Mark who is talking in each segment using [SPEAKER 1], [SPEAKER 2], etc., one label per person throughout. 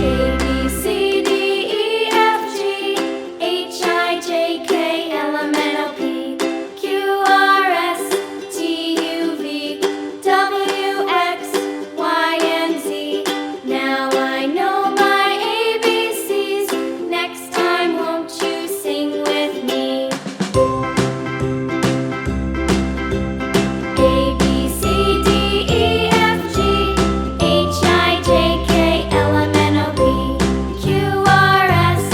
[SPEAKER 1] A, B, C, D, E, F, G, H, I, J, K, L, M, N, O, P, Q, R, S, T, U, V, W, X, Y, and Z. Now I know my ABCs. Next time, won't you sing with me? A, B, C, D, E, F, G, H, I, J, K, L, M, N, O, P, Q, R, S,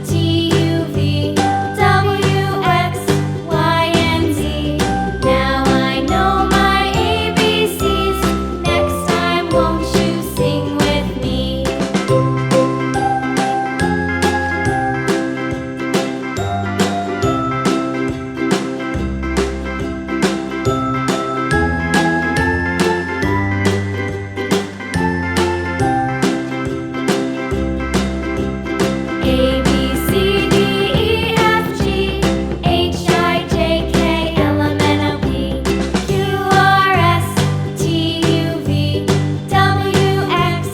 [SPEAKER 1] T, U, V, W, X, Y, and Z. Now I know my ABCs. Next time, won't you sing with me? A, B, C, D, E, F, G, H, I, J, K, L, M, N, O, P, Q, R, S, T, U, V, W, X,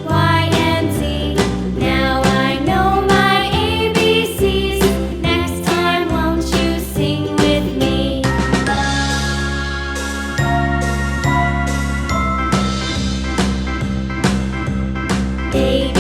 [SPEAKER 1] Y, and Z. Now I know my ABCs. Next time, won't you sing with me? A,